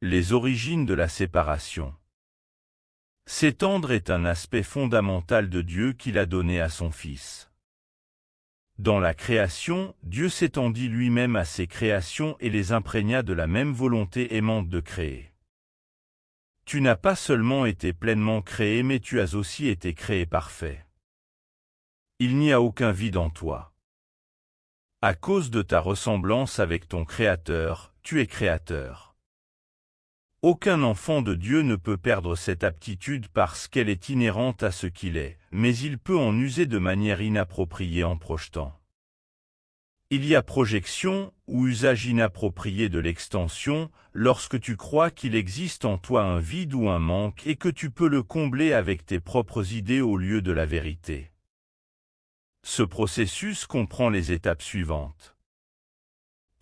Les origines de la séparation. S'étendre est un aspect fondamental de Dieu qu'il a donné à son Fils. Dans la création, Dieu s'étendit lui-même à ses créations et les imprégna de la même volonté aimante de créer. Tu n'as pas seulement été pleinement créé, mais tu as aussi été créé parfait. Il n'y a aucun vide en toi. À cause de ta ressemblance avec ton Créateur, tu es créateur. Aucun enfant de Dieu ne peut perdre cette aptitude parce qu'elle est inhérente à ce qu'il est, mais il peut en user de manière inappropriée en projetant. Il y a projection ou usage inapproprié de l'extension lorsque tu crois qu'il existe en toi un vide ou un manque et que tu peux le combler avec tes propres idées au lieu de la vérité. Ce processus comprend les étapes suivantes.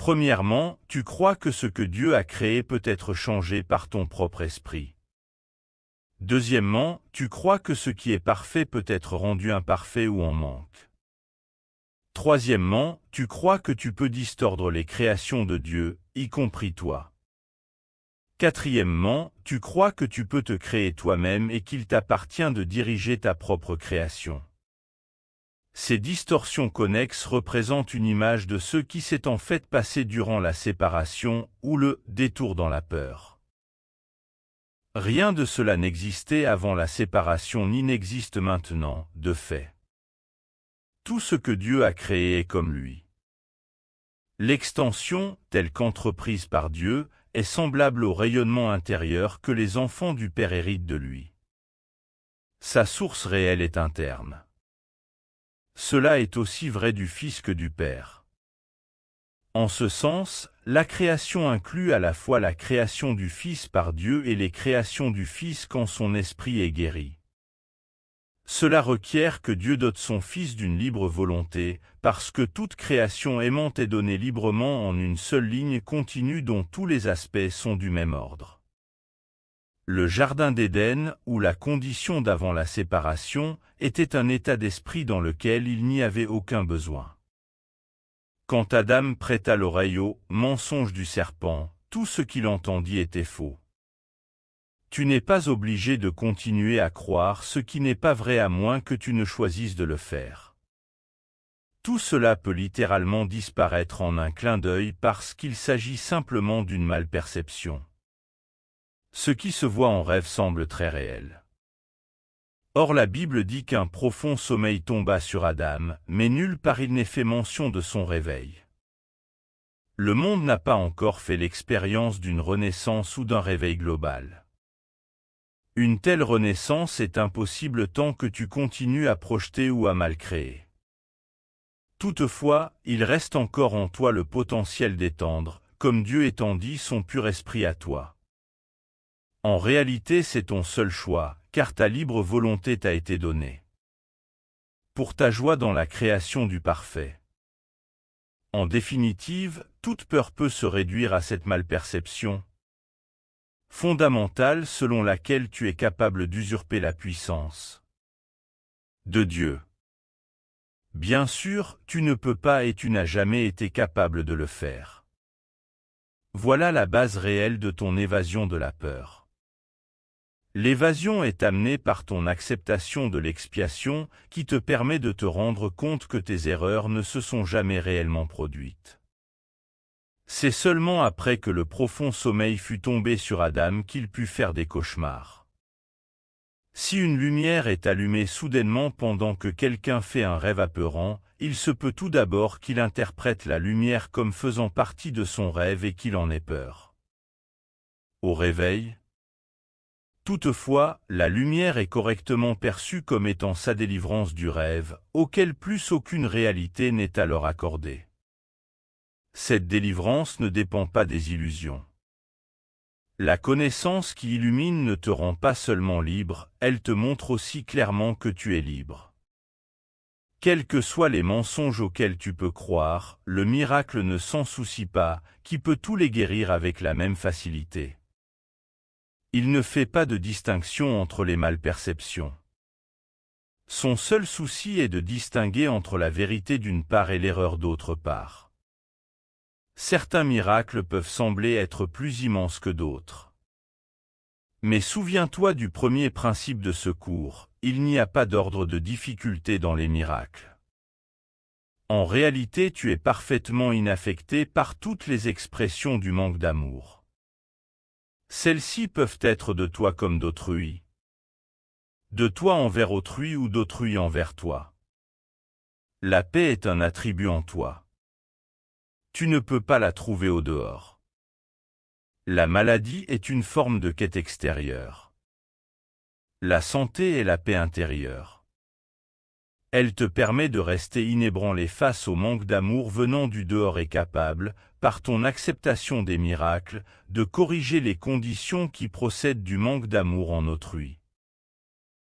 Premièrement, tu crois que ce que Dieu a créé peut être changé par ton propre esprit. Deuxièmement, tu crois que ce qui est parfait peut être rendu imparfait ou en manque. Troisièmement, tu crois que tu peux distordre les créations de Dieu, y compris toi. Quatrièmement, tu crois que tu peux te créer toi-même et qu'il t'appartient de diriger ta propre création. Ces distorsions connexes représentent une image de ce qui s'est en fait passé durant la séparation ou le détour dans la peur. Rien de cela n'existait avant la séparation ni n'existe maintenant, de fait. Tout ce que Dieu a créé est comme lui. L'extension, telle qu'entreprise par Dieu, est semblable au rayonnement intérieur que les enfants du Père héritent de lui. Sa source réelle est interne. Cela est aussi vrai du Fils que du Père. En ce sens, la création inclut à la fois la création du Fils par Dieu et les créations du Fils quand son esprit est guéri. Cela requiert que Dieu dote son Fils d'une libre volonté, parce que toute création aimante est donnée librement en une seule ligne continue dont tous les aspects sont du même ordre. Le Jardin d'Éden, ou la condition d'avant la séparation, était un état d'esprit dans lequel il n'y avait aucun besoin. Quand Adam prêta l'oreille au mensonge du serpent, tout ce qu'il entendit était faux. Tu n'es pas obligé de continuer à croire ce qui n'est pas vrai à moins que tu ne choisisses de le faire. Tout cela peut littéralement disparaître en un clin d'œil parce qu'il s'agit simplement d'une malperception. Ce qui se voit en rêve semble très réel. Or la Bible dit qu'un profond sommeil tomba sur Adam, mais nulle part il n'est fait mention de son réveil. Le monde n'a pas encore fait l'expérience d'une renaissance ou d'un réveil global. Une telle renaissance est impossible tant que tu continues à projeter ou à mal créer. Toutefois, il reste encore en toi le potentiel d'étendre, comme Dieu étendit son pur esprit à toi. En réalité, c'est ton seul choix, car ta libre volonté t'a été donnée. Pour ta joie dans la création du parfait. En définitive, toute peur peut se réduire à cette malperception fondamentale selon laquelle tu es capable d'usurper la puissance de Dieu. Bien sûr, tu ne peux pas et tu n'as jamais été capable de le faire. Voilà la base réelle de ton évasion de la peur. L'évasion est amenée par ton acceptation de l'expiation qui te permet de te rendre compte que tes erreurs ne se sont jamais réellement produites. C'est seulement après que le profond sommeil fut tombé sur Adam qu'il put faire des cauchemars. Si une lumière est allumée soudainement pendant que quelqu'un fait un rêve apeurant, il se peut tout d'abord qu'il interprète la lumière comme faisant partie de son rêve et qu'il en ait peur. Au réveil, toutefois, la lumière est correctement perçue comme étant sa délivrance du rêve, auquel plus aucune réalité n'est alors accordée. Cette délivrance ne dépend pas des illusions. La connaissance qui illumine ne te rend pas seulement libre, elle te montre aussi clairement que tu es libre. Quels que soient les mensonges auxquels tu peux croire, le miracle ne s'en soucie pas, qui peut tous les guérir avec la même facilité. Il ne fait pas de distinction entre les malperceptions. Son seul souci est de distinguer entre la vérité d'une part et l'erreur d'autre part. Certains miracles peuvent sembler être plus immenses que d'autres. Mais souviens-toi du premier principe de ce cours, il n'y a pas d'ordre de difficulté dans les miracles. En réalité, tu es parfaitement inaffecté par toutes les expressions du manque d'amour. Celles-ci peuvent être de toi comme d'autrui. De toi envers autrui ou d'autrui envers toi. La paix est un attribut en toi. Tu ne peux pas la trouver au dehors. La maladie est une forme de quête extérieure. La santé est la paix intérieure. Elle te permet de rester inébranlé face au manque d'amour venant du dehors et capable, par ton acceptation des miracles, de corriger les conditions qui procèdent du manque d'amour en autrui.